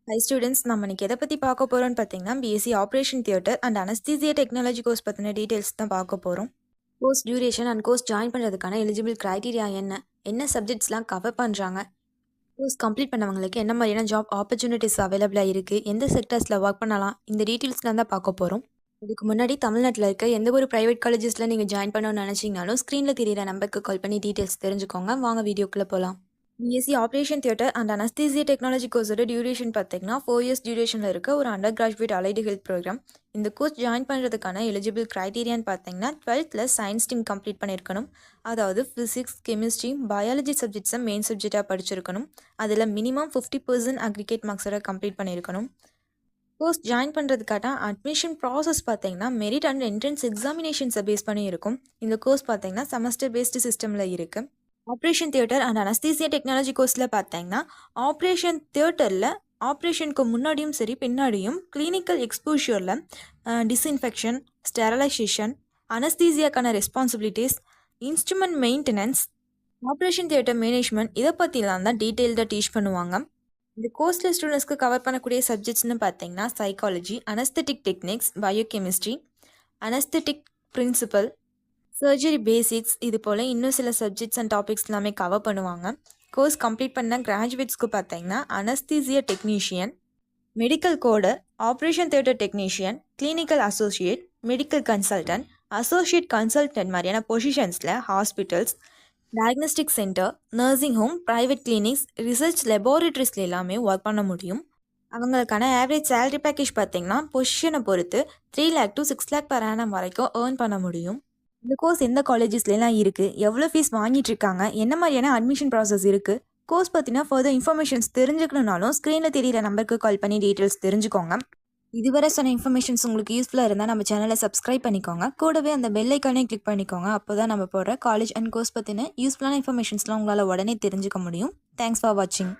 High students நம்ம இன்னைக்கு எதை பற்றி பார்க்க போகிறோம்னு பார்த்தீங்கன்னா BSc operation theatre and anaesthesia technology course பற்றின டீட்டெயில்ஸ் தான் பார்க்க போகிறோம். Course duration and course join பண்ணுறதுக்கான எலிஜிபிள் க்ரைட்டீரியா என்ன சப்ஜெக்ட்ஸ்லாம் கவர் பண்ணுறாங்க, கோர்ஸ் கம்ப்ளீட் பண்ணவங்களுக்கு என்ன மாதிரியான ஜாப் ஆப்பர்ச்சுனிட்டிஸ் அவைலபிளாக இருக்குது, எந்த செக்டர்ஸில் ஒர்க் பண்ணலாம், இந்த டீட்டெயில்ஸ்லாம் தான் பார்க்க போகிறோம். இதுக்கு முன்னாடி தமிழ்நாட்டில் இருக்க எந்த ஒரு ப்ரைவேட் காலேஜஸில் நீங்கள் ஜாயின் பண்ணணும்னு நினச்சிங்கனாலும் ஸ்க்ரீனில் தெரியிற நம்பருக்கு கால் பண்ணி டீட்டெயில்ஸ் தெரிஞ்சுக்கோங்க. வாங்க வீடியோக்குள்ளே போகலாம். BSc operation theatre and anaesthesia technology கோர்ஸோட டியூரேஷன் பார்த்தீங்கன்னா 4 இயர்ஸ் டியூரேஷனில் இருக்க ஒரு undergraduate allied health programme. இந்த கோர்ஸ் ஜாயின் பண்ணுறதுக்கான எலிஜிபிள் க்ரைட்டீரியான்னு பார்த்தீங்கன்னா 12th சயின்ஸ் ஸ்ட்ரீம் கம்ப்ளீட் பண்ணியிருக்கணும். அதாவது ஃபிசிக்ஸ், கெமிஸ்ட்ரி, பயாலஜி சப்ஜெக்ட்ஸை மெயின் சப்ஜெக்டாக படிச்சிருக்கணும். அதில் மினிமம் 50% அக்ரிகேட் மார்க்ஸோட கம்ப்ளீட் பண்ணியிருக்கணும். கோர்ஸ் ஜாயின் பண்ணுறதுக்கான அட்மிஷன் ப்ராசஸ் பார்த்தீங்கன்னா மெரிட் அண்ட் என்ட்ரன்ஸ் எக்ஸாமினேஷன்ஸை பேஸ் பண்ணி இருக்கும். இந்த கோர்ஸ் பார்த்தீங்கன்னா செமஸ்டர் பேஸ்டு சிஸ்டமில் இருக்குது. Operation theatre and anaesthesia technology கோர்ஸில் பார்த்தீங்கன்னா ஆப்ரேஷன் தியேட்டரில் ஆப்ரேஷனுக்கு முன்னாடியும் சரி பின்னாடியும் கிளினிக்கல் எக்ஸ்போஷரில் டிஸ்இன்ஃபெக்ஷன், ஸ்டெரலைசேஷன், அனஸ்தீசியாக்கான responsibilities, instrument maintenance, operation theatre management இதை பற்றிலாம் தான் டீட்டெயில்டாக டீச் பண்ணுவாங்க. இந்த கோர்ஸில் ஸ்டூடெண்ட்ஸ்க்கு கவர் பண்ணக்கூடிய சப்ஜெக்ட்ஸ்னு பார்த்தீங்கன்னா psychology, anaesthetic techniques, biochemistry, anaesthetic principle, surgery basics, இது போல் இன்னும் சில சப்ஜெக்ட்ஸ் அண்ட் டாபிக்ஸ் எல்லாமே கவர் பண்ணுவாங்க. கோர்ஸ் கம்ப்ளீட் பண்ண கிராஜுவேட்ஸ்க்கு பார்த்தீங்கன்னா anaesthesia technician, medical coder, operation theatre technician, clinical associate, medical consultant, associate consultant மாதிரியான பொசிஷன்ஸில் hospitals, diagnostic centre, nursing home, private clinics, research லெபார்ட்ரிஸ்ல எல்லாமே ஒர்க் பண்ண முடியும். அவங்களுக்கான ஆவரேஜ் சேலரி பேக்கேஜ் பார்த்தீங்கன்னா பொசிஷனை பொறுத்து 3 lakh to 6 lakh per annum வரைக்கும் ஏர்ன் பண்ண முடியும். இந்த கோர்ஸ் எந்த காலேஜஸ்லாம் இருக்குது, எவ்வளோ ஃபீஸ் வாங்கிட்டு இருக்காங்க, என்ன மாதிரியான அட்மிஷன் ப்ராசஸ் இருக்குது, கோர்ஸ் பற்றினா ஃபர்தர் இன்ஃபர்மேஷன்ஸ் தெரிஞ்சுக்கணுன்னாலும் ஸ்க்ரீனில் தெரியிற நம்பருக்கு கால் பண்ணி டீட்டெயில்ஸ் தெரிஞ்சுக்கோங்க. இதுவரை சொன்ன இன்ஃபர்மேஷன்ஸ் உங்களுக்கு யூஸ்ஃபுல்லாக இருந்தால் நம்ம சேனலை சப்ஸ்கிரைப் பண்ணிக்கோங்க. கூடவே அந்த பெல் ஐக்கானே கிளிக் பண்ணிக்கோங்க. அப்போ தான் நம்ம போடுற காலேஜ் அண்ட் கோர்ஸ் பற்றின யூஸ்ஃபுல்லான இன்ஃபர்மேஷன்ஸ்லாம் உங்களால் உடனே தெரிஞ்சுக்க முடியும். தேங்க்ஸ் ஃபார் வாட்சிங்.